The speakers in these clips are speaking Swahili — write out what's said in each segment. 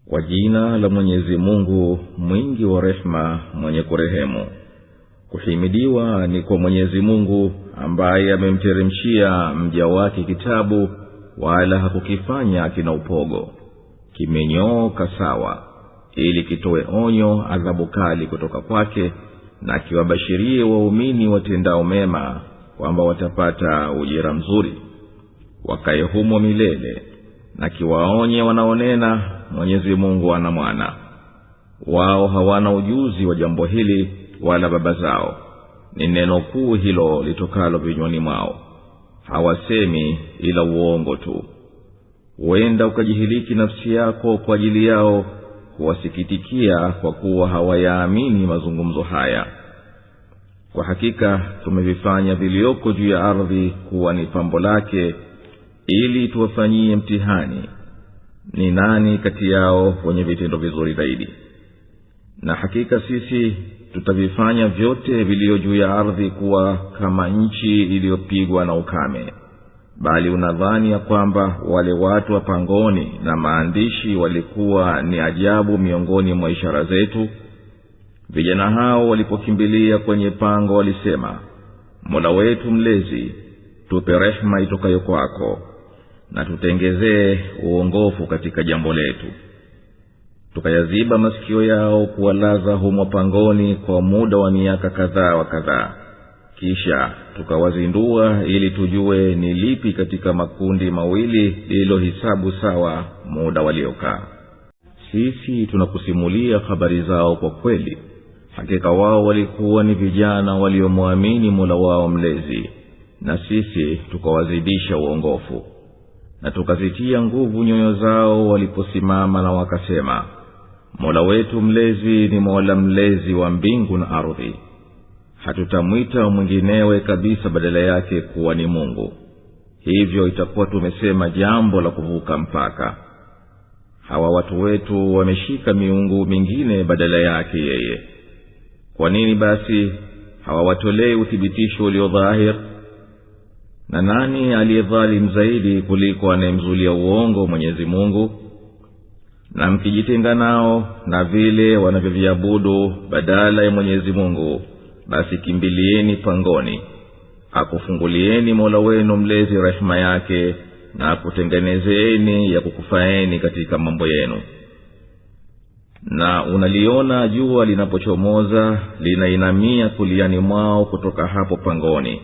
Kwa jina la Mwenyezi Mungu mwingi wa rehema mwenye kurehemu. Kuhimidiwa ni kwa Mwenyezi Mungu ambaye amemteremshia mja wake kitabu, wala hakukifanya kina upogo, kimenyooka sawa, ili kitoe onyo adhabu kali kutoka kwake, na kiwabashirie waumini watendao mema kwamba watapata ujira mzuri, wakae humo milele, na kiwaonye wanaonena Mwenyezi Mungu ana mwana. Wao hawana ujuzi wa jambo hili wala baba zao, ni neno kuu hilo litokalo vinywani mwao, hawasemi ila uongo tu. Huenda ukajihiliki nafsi yako kwa ajili yao, kuwasikitikia kwa kuwa hawayaamini mazungumzo haya. Kwa hakika tumevifanya vilioko juu ya ardhi kuwa ni pambo lake, ili tuwafanyie mtihani ni nani kati yao wenye vitendo vizuri zaidi. Na hakika sisi tutavifanya vyote vilio juu ya ardhi kuwa kama nchi iliyopigwa na ukame, bali unadhani ya kwamba wale watu wa pangoni na maandishi walikuwa ni ajabu miongoni mwa ishara zetu. Vijana hao walipokimbilia kwenye pango walisema, Mola wetu mlezi, tupe rehema itokayo kwako, na tutengezee uongofu katika jambo letu. Tukayaziba masikio yao kuwalaza humo pangoni kwa muda wa miaka kadhaa wa kadhaa, kisha tukawazindua ili tujue ni lipi katika makundi mawili lililohisabu sawa muda waliokaa. Sisi tunakusimulia habari zao kwa kweli. Hakika wao walikuwa ni vijana waliomwamini Mola wao mlezi, na sisi tukawazidisha uongofu, na tukazitia nguvu nyoyo zao waliposimama na wakasema, Mola wetu mlezi ni Mola mlezi wa mbingu na ardhi, hatutamwita mwinginewe kabisa badala yake kuwa ni Mungu. Hivyo itakuwa tumesema jambo la kuvuka mpaka. Hawa watu wetu wameshika miungu mingine badala yake yeye. Kwa nini basi hawawatolei uthibitisho ulio dhahir? Na nani aliyedhalim zaidi kuliko anayemzulia uongo Mwenyezi Mungu? Na mkijitenga nao na vile wanavyoviabudu badala ya Mwenyezi Mungu, basi kimbilieni pangoni, akufungulieni Mola wenu mlezi rehema yake, na akutengenezeni ya kukufaeni katika mambo yenu. Na unaliona jua linapochomoza linainamia kuliani mwao kutoka hapo pangoni,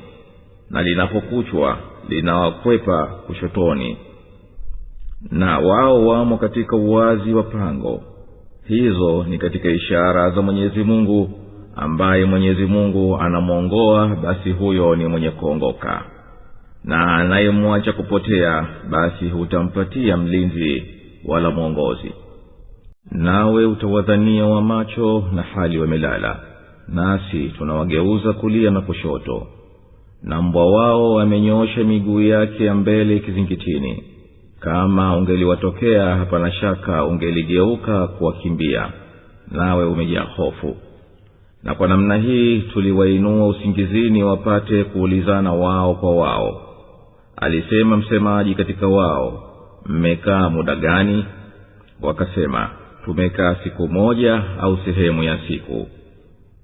na linapokuchwa linawakwepa kushotoni, na wao wamo katika uwazi wa pango. Hizo ni katika ishara za Mwenyezi Mungu, ambaye Mwenyezi Mungu anamuongoa basi huyo ni mwenye kuongoka, na anayemwacha kupotea basi hutampatia mlinzi wala mwongozi. Nawe utawadhania wa macho na hali wamelala, nasi tunawageuza kulia na kushoto, na mbwa wao amenyoosha miguu yake ya mbele kizingitini. Kama ungeliwatokea hapana shaka ungeligeuka kuwakimbia, nawe umejaa hofu. Na kwa namna hii tuliwainua usingizini wapate kuulizana wao kwa wao. Alisema msemaji katika wao, mmekaa muda gani? Wakasema, tumekaa siku moja au sehemu ya siku.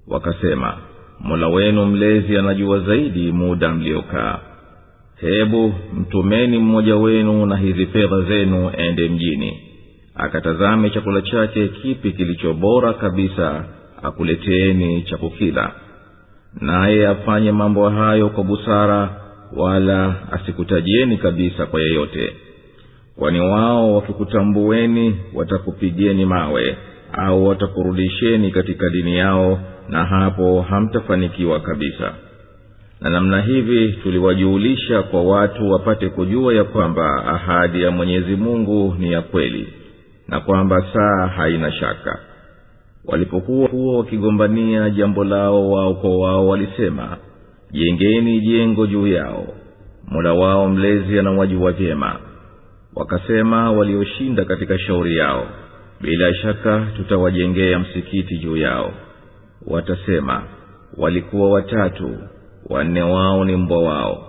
Wakasema, Mola wenu mlezi anajua zaidi muda mliokaa. Hebu mtumeni mmoja wenu na hizi fedha zenu ende mjini, akatazame chakula chake kipi kilicho bora kabisa, akuleteeni cha kukila. Naye afanye mambo hayo kwa busara, wala asikutajieni kabisa kwa yeyote. Kwani wao wakikutambueni watakupigeni mawe, au watakurudisheni katika dini yao, na hapo hamtafanikiwa kabisa. Na namna hivi tuliwajulisha kwa watu wapate kujua ya kwamba ahadi ya Mwenyezi Mungu ni ya kweli, na kwamba saa haina shaka. Walipokuwa wakigombania jambo lao wao kwa wao walisema, jengeni jengo juu yao, Mola wao mlezi anawajua vyema. Wakasema walioshinda katika shauri yao, bila shaka tutawajengea msikiti juu yao. Watasema, walikuwa watatu, wanne wao ni mbwa wao.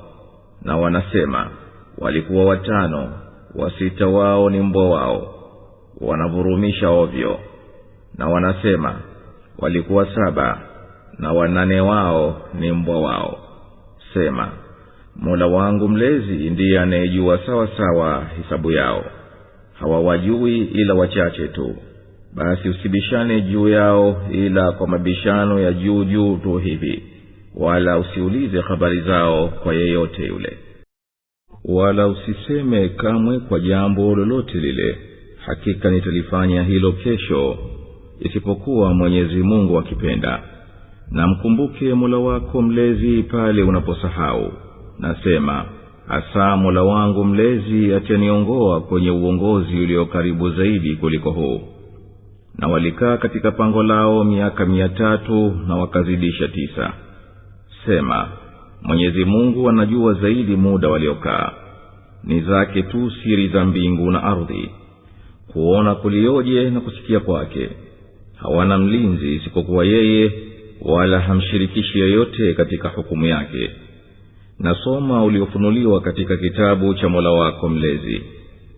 Na wanasema, walikuwa watano, wasita wao ni mbwa wao. wanavurumisha ovyo. Na wanasema, walikuwa 7 na 8 wao ni mbwa wao. Sema, Mola wangu mlezi ndiye anayejua sawa sawa hisabu yao. Hawawajui ila wachache tu. Basi usibishane juu yao ila kwa mabishano ya juu tu hivi, wala usiulize habari zao kwa yeyote yule. Wala usiseme kamwe kwa jambo lolote lile, hakika nitalifanya hilo kesho, isipokuwa Mwenyezi Mungu akipenda. Na mkumbuke Mola wako mlezi pale unaposahau. Nasema, asa Mola wangu mlezi ataniongoa kwenye uongozi ulio karibu zaidi kuliko huu. Na walikaa katika pango lao miaka 300 na wakazidisha 9. Sema, Mwenyezi Mungu anajua zaidi muda waliokaa. Ni zake tu siri za mbingu na ardhi, kuona kulioje na kusikia kwake. Hawana mlinzi isipokuwa yeye, wala hamshirikishi yeyote katika hukumu yake. Nasoma uliofunuliwa katika kitabu cha Mola wako mlezi.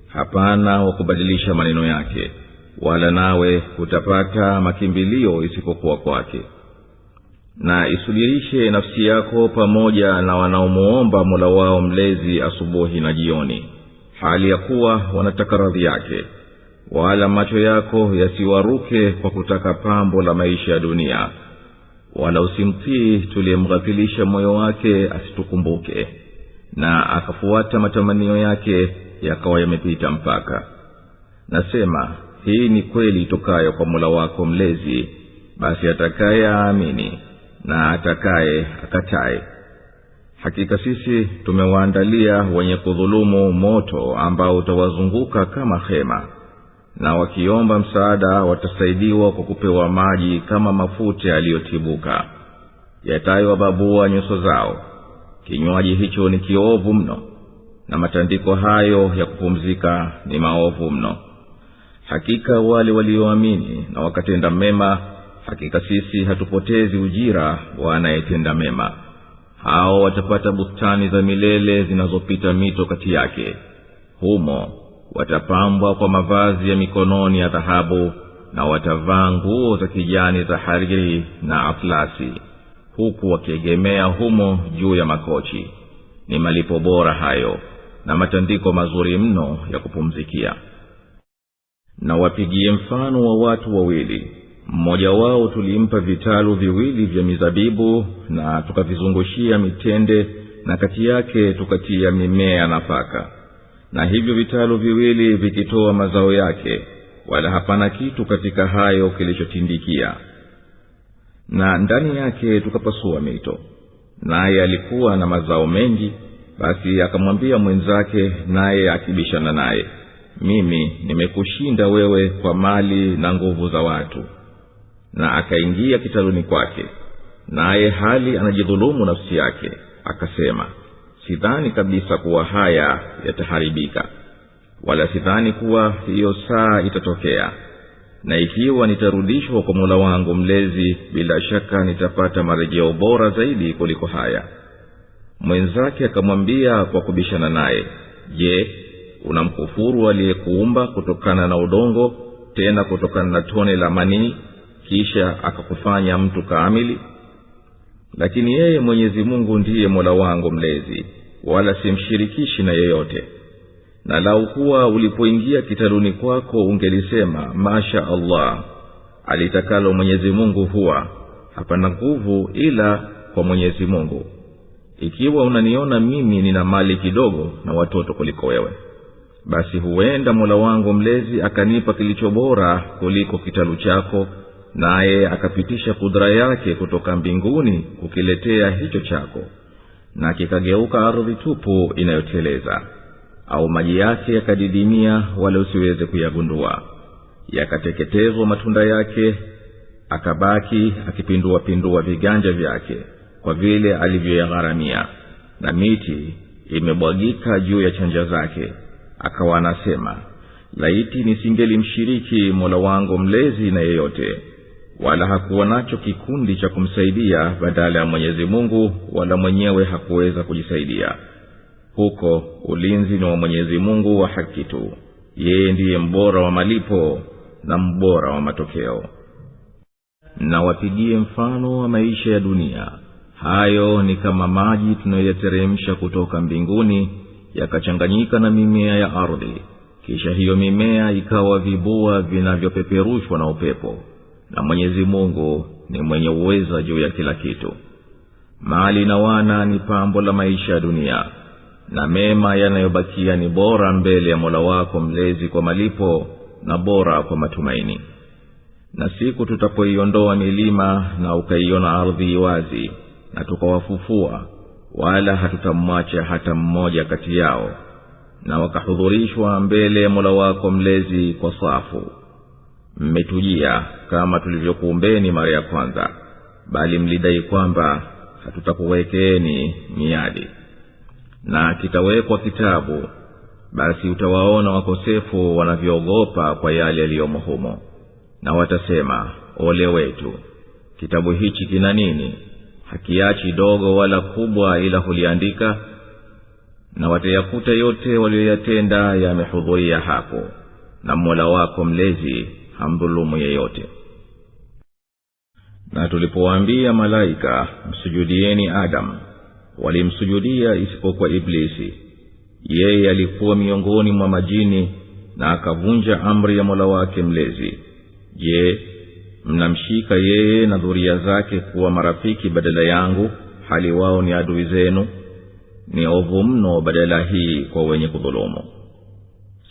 Hapana wa kubadilisha maneno yake, wala nawe utapata makimbilio isipokuwa kwake. Na isubirishe nafsi yako pamoja na wanaomuomba Mola wao mlezi asubuhi na jioni, hali ya kuwa wanataka radhi yake. Wala macho yako yasiwaruke kwa kutaka pambo la maisha ya dunia. Wala usimtii tuliyemghafilisha moyo wake asitukumbuke, na akafuata matamanio yake yakawa yamepita mpaka. Nasema, hii ni kweli itokayo kwa Mola wako mlezi, basi atakaye aamini na atakaye akatae. Hakika sisi tumewaandalia wenye kudhulumu moto ambao utawazunguka kama hema, na wakiomba msaada watasaidiwa kwa kupewa maji kama mafuta yaliyotibuka yatayowababua nyuso zao. Kinywaji hicho ni kiovu mno, na matandiko hayo ya kupumzika ni maovu mno. Hakika wale walioamini na wakatenda mema, hakika sisi hatupotezi ujira wa anayetenda mema. Hao watapata bustani za milele zinazopita mito kati yake. Humo watapambwa kwa mavazi ya mikononi ya dhahabu, na watavaa nguo za kijani za hariri na atlasi, huku wakiegemea humo juu ya makochi. Ni malipo bora hayo, na matandiko mazuri mno ya kupumzikia. Na wapigie mfano wa watu wawili. Mmoja wao tulimpa vitalu viwili vya mizabibu, na tukavizungushia mitende, na kati yake tukatia mimea nafaka. Na hivyo vitalu viwili vikitoa mazao yake, wala hapana kitu katika hayo kilichotindikia. Na ndani yake tukapasua mito. Naye alikuwa na mazao mengi, basi akamwambia mwenzake, naye akibishana naye, mimi nimekushinda wewe kwa mali na nguvu za watu. Na akaingia kitaluni kwake, naye hali anajidhulumu nafsi yake, akasema, sidhani kabisa kuwa haya yataharibika, wala sidhani kuwa hiyo saa itatokea. Na ikiwa nitarudishwa kwa Mola wangu mlezi, bila shaka nitapata marejeo bora zaidi kuliko haya. Mwenzake akamwambia kwa kubishana naye, je, unamkufuru aliyekuumba kutokana na udongo, tena kutokana na tone la manii, kisha akakufanya mtu kamili? Lakini yeye Mwenyezi Mungu ndiye Mola wangu mlezi, wala simshirikishi na yeyote. Na lau kuwa ulipoingia kitaluni kwako ungelisema, Masha Allah, alitakalo Mwenyezi Mungu huwa, hapana nguvu ila kwa Mwenyezi Mungu. Ikiwa unaniona mimi nina mali kidogo na watoto kuliko wewe, basi huenda Mola wangu mlezi akanipa kilicho bora kuliko kitalu chako, naye akapitisha kudra yake kutoka mbinguni kukiletea hicho chako, na kikageuka ardhi tupu inayoteleza, au maji yake yakadidimia wala usiweze kuyagundua. Yakateketezwa matunda yake, akabaki akipindua viganja vyake kwa vile alivyoyagharamia, na miti imebwagika juu ya chanja zake. Akawa anasema, laiti nisingelimshiriki Mola wangu mlezi na yeyote, wala hakuwa nacho kikundi cha kumsaidia badala ya Mwenyezi Mungu, wala mwenyewe hakuweza kujisaidia. Huko ulinzi ni wa Mwenyezi Mungu wa haki tu. yeye ndiye mbora wa malipo na mbora wa matokeo. Na wapigie mfano wa maisha ya dunia. Hayo ni kama maji tunayoyateremsha kutoka mbinguni, yakachanganyika na mimea ya ardhi, kisha hiyo mimea ikawa vibua vinavyopeperushwa na upepo. Na Mwenyezi Mungu ni mwenye uweza juu ya kila kitu. Mali na wana ni pambo la maisha ya dunia, na mema yanayobakia ni bora mbele ya Mola wako mlezi kwa malipo na bora kwa matumaini. Na siku tutapoiondoa milima na ukaiona ardhi wazi, na tukawafufua, wala hatutamwacha hata mmoja kati yao, na wakahudhurishwa mbele ya Mola wako mlezi kwa safu. Mmetujia kama tulivyokuumbeni mara ya kwanza, bali mlidai kwamba hatutakuwekeeni miadi. Na kitawekwa kitabu, basi utawaona wakosefu wanavyoogopa kwa yale yaliyomo humo. Na watasema, ole wetu, kitabu hichi kina nini? Hakiachi dogo wala kubwa ila huliandika. Na watayakuta yote walioyatenda yamehudhuria hapo, na Mola wako mlezi hamdhulumu yeyote. Na tulipowaambia malaika msujudieni Adam, walimsujudia isipokuwa Iblisi. Yeye alikuwa miongoni mwa majini na akavunja amri ya Mola wake mlezi. Je, mnamshika yeye na dhuria zake kuwa marafiki badala yangu, hali wao ni adui zenu? Ni ovu mno badala hii kwa wenye kudhulumu.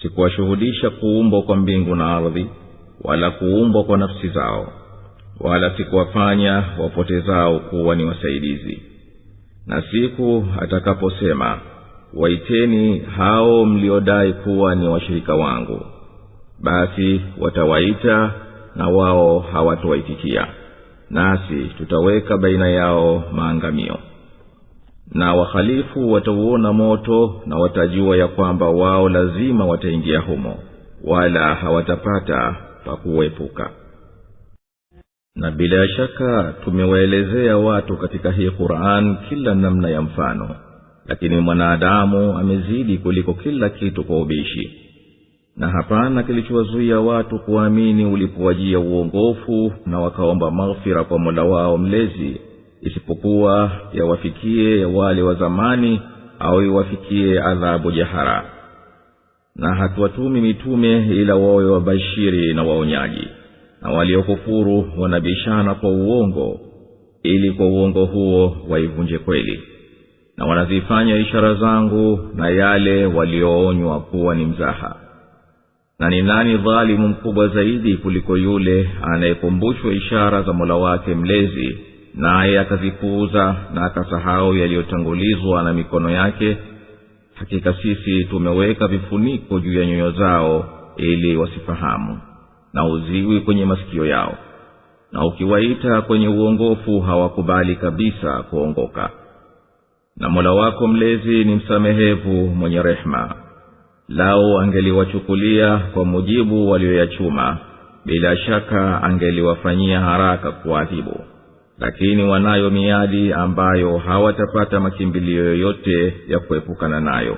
Sikuwashuhudisha kuumbwa kwa mbingu na ardhi, wala kuumbwa kwa nafsi zao, wala sikuwafanya wapotezao kuwa ni wasaidizi. Na siku atakaposema, waiteni hao mliodai kuwa ni washirika wangu, basi watawaita na wao hawatowaitikia, nasi tutaweka baina yao maangamio. Na wakhalifu watauona moto, na watajua ya kwamba wao lazima wataingia humo, wala hawatapata pa kuepuka. Na bila shaka tumewaelezea watu katika hii Qur'an kila namna ya mfano, lakini mwanadamu amezidi kuliko kila kitu kwa ubishi. Na hapana kilichowazuia watu kuamini ulipowajia uongofu na wakaomba maghfira kwa Mola wao mlezi, isipokuwa yawafikie wale wa zamani au iwafikie adhabu jahara. Na hatuwatumi mitume ila wawe wabashiri na waonyaji, na waliokufuru wanabishana kwa uongo, ili kwa uongo huo waivunje kweli. Na wanazifanya ishara zangu na yale walioonywa kuwa ni mzaha. Na ni nani dhalimu mkubwa zaidi kuliko yule anayekumbushwa ishara za Mola wake mlezi, naye akazipuuza na akasahau yaliyotangulizwa na mikono yake? Hakika sisi tumeweka vifuniko juu ya nyoyo zao ili wasifahamu, na uziwi kwenye masikio yao. Na ukiwaita kwenye uongofu hawakubali kabisa kuongoka. Na Mola wako mlezi ni msamehevu mwenye rehema. Lao angeliwachukulia kwa mujibu walioyachuma, bila shaka angeliwafanyia haraka kuadhibu. Lakini wanayo miadi ambayo hawatapata makimbilio yoyote ya kuepukana nayo.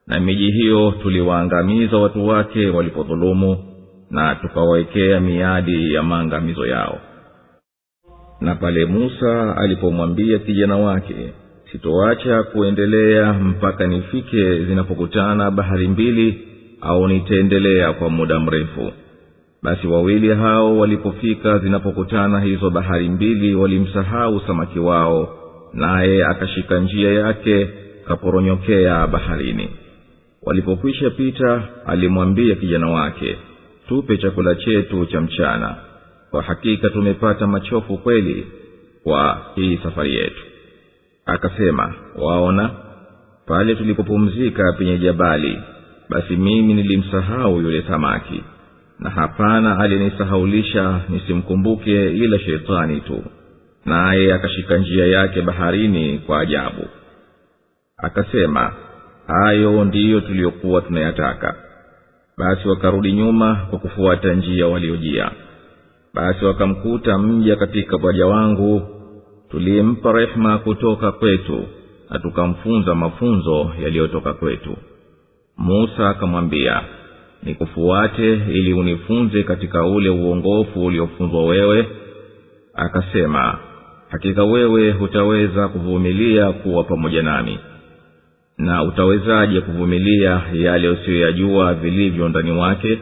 Na miji hiyo tuliwaangamiza watu wake walipodhulumu, na tukawawekea miadi ya maangamizo yao. Na pale Musa alipomwambia kijana wake, sitoacha kuendelea mpaka nifike zinapokutana bahari mbili, au nitaendelea kwa muda mrefu. Basi wawili hao walipofika zinapokutana hizo bahari mbili, walimsahau samaki wao, naye akashika njia yake kaporonyokea baharini. Walipokwisha pita, alimwambia kijana wake, tupe chakula chetu cha mchana, kwa hakika tumepata machofu kweli kwa hii safari yetu. Akasema, waona, pale tulipopumzika penye jabali, basi mimi nilimsahau yule samaki, na hapana alinisahaulisha nisimkumbuke ila shetani tu, naye akashika njia yake baharini kwa ajabu. Akasema, hayo ndiyo tuliyokuwa tunayataka. Basi wakarudi nyuma kwa kufuata njia waliojia. Basi wakamkuta mja katika waja wangu, tulimpa rehema kutoka kwetu, na tukamfunza mafunzo yaliyotoka kwetu. Musa akamwambia, nikufuate ili unifunze katika ule uongofu uliofunzwa wewe? Akasema, hakika wewe hutaweza kuvumilia kuwa pamoja nami. Na utawezaje kuvumilia yale usiyoyajua vilivyo ndani wake?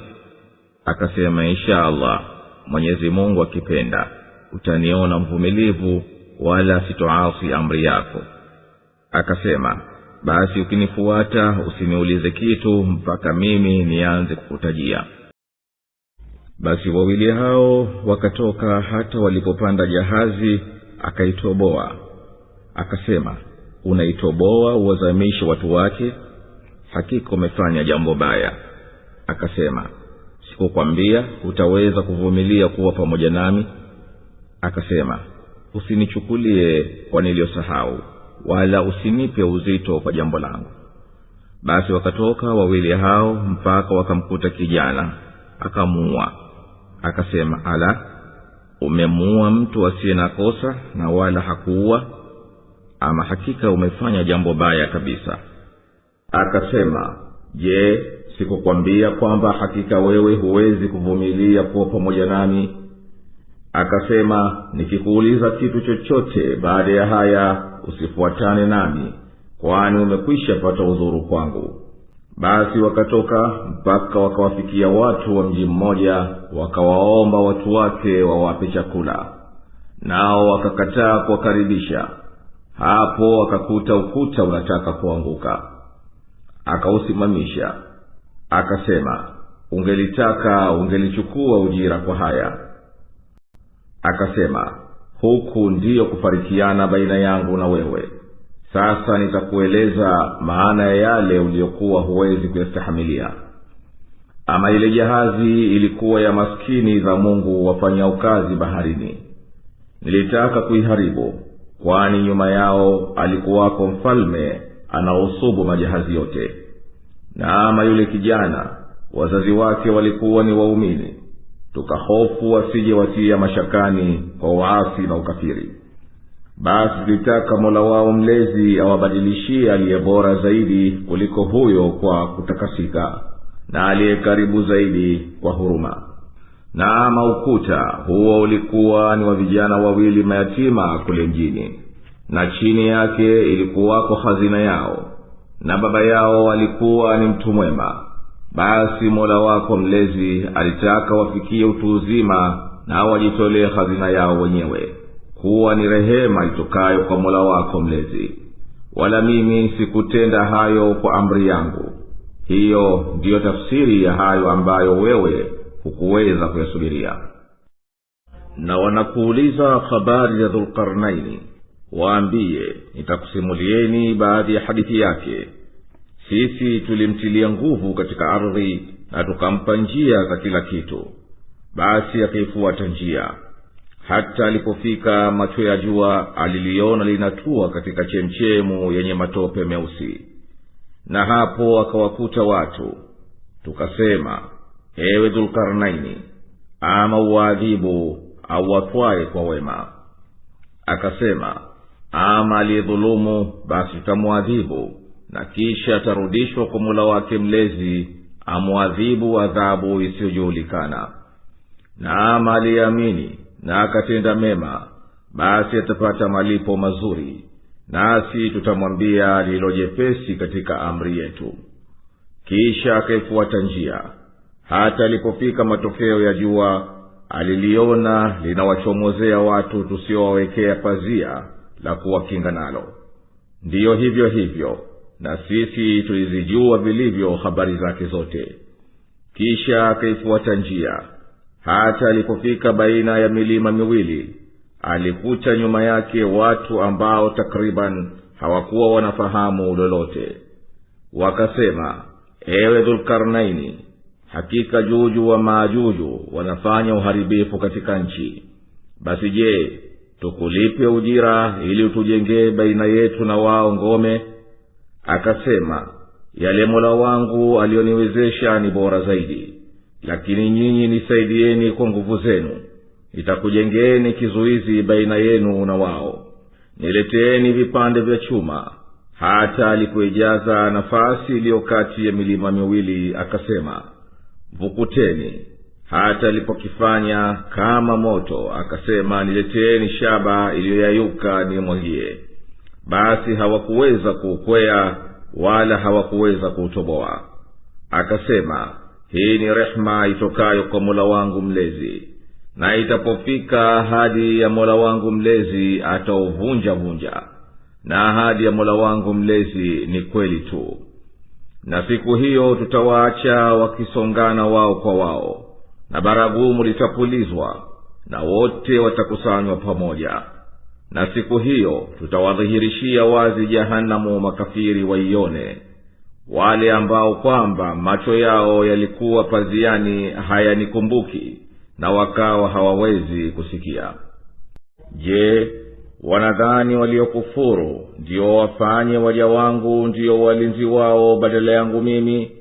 Akasema, insha Allah, Mwenyezi Mungu akipenda utaniona mvumilivu, wala sitoasi amri yako. Akasema, basi ukinifuata usiniulize kitu mpaka mimi nianze kukutajia. Basi wawili hao wakatoka hata walipopanda jahazi, akaitoboa. Akasema, unaitoboa uwazamishe watu wake? Hakika umefanya jambo baya. Akasema, sikukwambia utaweza kuvumilia kuwa pamoja nami? Akasema, usinichukulie kwa niliyosahau, wala usinipe uzito kwa jambo langu. Basi wakatoka wawili hao mpaka wakamkuta kijana, akamuua. Akasema, ala, umemuua mtu asiye na kosa na wala hakuua? Ama hakika umefanya jambo baya kabisa. Akasema, je, sikukwambia kwamba hakika wewe huwezi kuvumilia kuwa pamoja nami? Akasema, nikikuuliza kitu chochote baada ya haya usifuatane nami, kwani umekwisha pata udhuru kwangu. Basi wakatoka mpaka wakawafikia watu wa mji mmoja, wakawaomba watu wake wawape chakula, nao wakakataa kuwakaribisha. Hapo wakakuta ukuta unataka kuanguka, akausimamisha. Akasema, ungelitaka ungelichukua ujira kwa haya. Akasema, huku ndiyo kufarikiana baina yangu na wewe. Sasa nitakueleza maana ya yale uliyokuwa huwezi kuyastahimilia. Ama ile jahazi ilikuwa ya maskini za Mungu wafanyao kazi baharini. Nilitaka kuiharibu, kwani nyuma yao alikuwako mfalme anaosubu majahazi yote. Na ama yule kijana, wazazi wake walikuwa ni waumini. Tukahofu wasije watia mashakani kwa uasi na ukafiri. Basi tulitaka Mola wao mlezi awabadilishie aliye bora zaidi kuliko huyo kwa kutakasika, na aliye karibu zaidi kwa huruma. Na ama ukuta huo ulikuwa ni wa vijana wawili mayatima kule mjini, na chini yake ilikuwako hazina yao, na baba yao alikuwa ni mtu mwema. Basi Mola wako mlezi alitaka wafikie utu uzima na wajitolee hazina yao wenyewe, kuwa ni rehema itokayo kwa Mola wako mlezi. Wala mimi sikutenda hayo kwa amri yangu. Hiyo ndiyo tafsiri ya hayo ambayo wewe hukuweza kuyasubiria. Na wanakuuliza habari ya Dhulqarnaini, waambie, nitakusimulieni baadhi ya hadithi yake. Sisi tulimtilia nguvu katika ardhi na tukampa njia za kila kitu. Basi akaifuata njia. Hata alipofika macho ya jua, aliliona linatua katika chemchemu yenye matope meusi. Na hapo akawakuta watu. Tukasema, ewe Dhulqarnaini, ama uadhibu au watwae kwa wema. Akasema, ama aliyedhulumu basi tutamuadhibu, na kisha atarudishwa kwa Mola wake mlezi amuadhibu adhabu isiyojulikana. Na ama aliyeamini na akatenda mema, basi atapata malipo mazuri, nasi tutamwambia lilo jepesi katika amri yetu. Kisha akaifuata njia. Hata alipofika matokeo ya jua, aliliona linawachomozea watu tusiowawekea pazia la kuwakinga nalo. Ndiyo hivyo hivyo, na sisi tulizijua vilivyo habari zake zote. Kisha akaifuata njia. Hata alipofika baina ya milima miwili, alikuta nyuma yake watu ambao takriban hawakuwa wanafahamu lolote. Wakasema, ewe Dhulqarnaini, hakika Juju wa Maajuju wanafanya uharibifu katika nchi. Basi je, tukulipe ujira ili utujengee baina yetu na wao ngome? Akasema, yale Mola wangu alioniwezesha ni bora zaidi, lakini nyinyi nisaidieni kwa nguvu zenu. Nitakujengeni kizuizi baina yenu na wao. Nileteeni vipande vya chuma. Hata alipoijaza nafasi iliyo kati ya milima miwili, akasema, vukuteni. Hata alipokifanya kama moto, akasema, nileteeni shaba iliyoyayuka nimwagie. Basi hawakuweza kuukwea wala hawakuweza kuutoboa. Akasema, hii ni rehema itokayo kwa Mola wangu mlezi, na itapofika ahadi ya Mola wangu mlezi atauvunja vunja, na ahadi ya Mola wangu mlezi ni kweli tu. Na siku hiyo tutawaacha wakisongana wao kwa wao, na baragumu litapulizwa, na wote watakusanywa pamoja. Na siku hiyo tutawadhihirishia wazi jahanamu makafiri waione, wale ambao kwamba macho yao yalikuwa paziani hayanikumbuki, na wakawa hawawezi kusikia. Je, wanadhani waliokufuru ndio wafanye waja wangu ndio walinzi wao badala yangu mimi?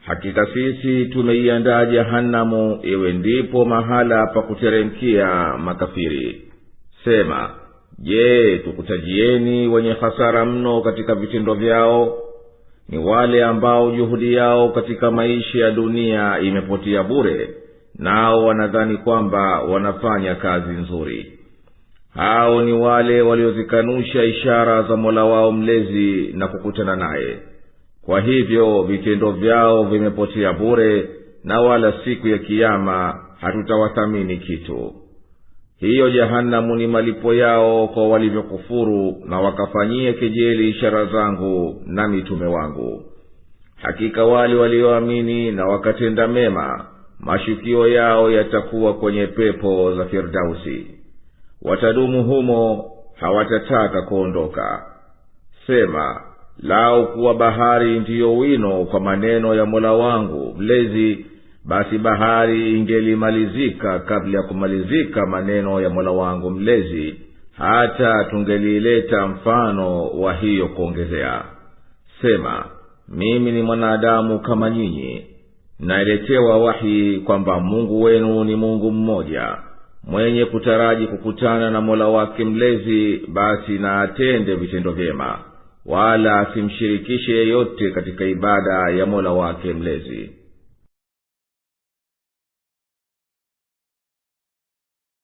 Hakika sisi tumeiandaa jahanamu iwe ndipo mahala pa kuteremkia makafiri. Sema, je, tukutajieni wenye hasara mno katika vitendo vyao? Ni wale ambao juhudi yao katika maisha ya dunia imepotea bure, nao wanadhani kwamba wanafanya kazi nzuri. Hao ni wale waliozikanusha ishara za Mola wao mlezi na kukutana naye. Kwa hivyo vitendo vyao vimepotea bure, na wala siku ya kiyama hatutawathamini kitu. Hiyo jahanamu ni malipo yao kwa walivyokufuru na wakafanyia kejeli ishara zangu na mitume wangu. Hakika wale walioamini na wakatenda mema, mashukio yao yatakuwa kwenye pepo za Firdausi. Watadumu humo, hawatataka kuondoka. Sema, lau kuwa bahari ndiyo wino kwa maneno ya Mola wangu mlezi, basi bahari ingelimalizika kabla ya kumalizika maneno ya Mola wangu mlezi, hata tungelileta mfano wa hiyo kuongezea. Sema, mimi ni mwanadamu kama nyinyi, nailetewa wahi kwamba Mungu wenu ni Mungu mmoja. Mwenye kutaraji kukutana na Mola wake mlezi, basi na atende vitendo vyema, wala asimshirikishe yeyote katika ibada ya Mola wake mlezi.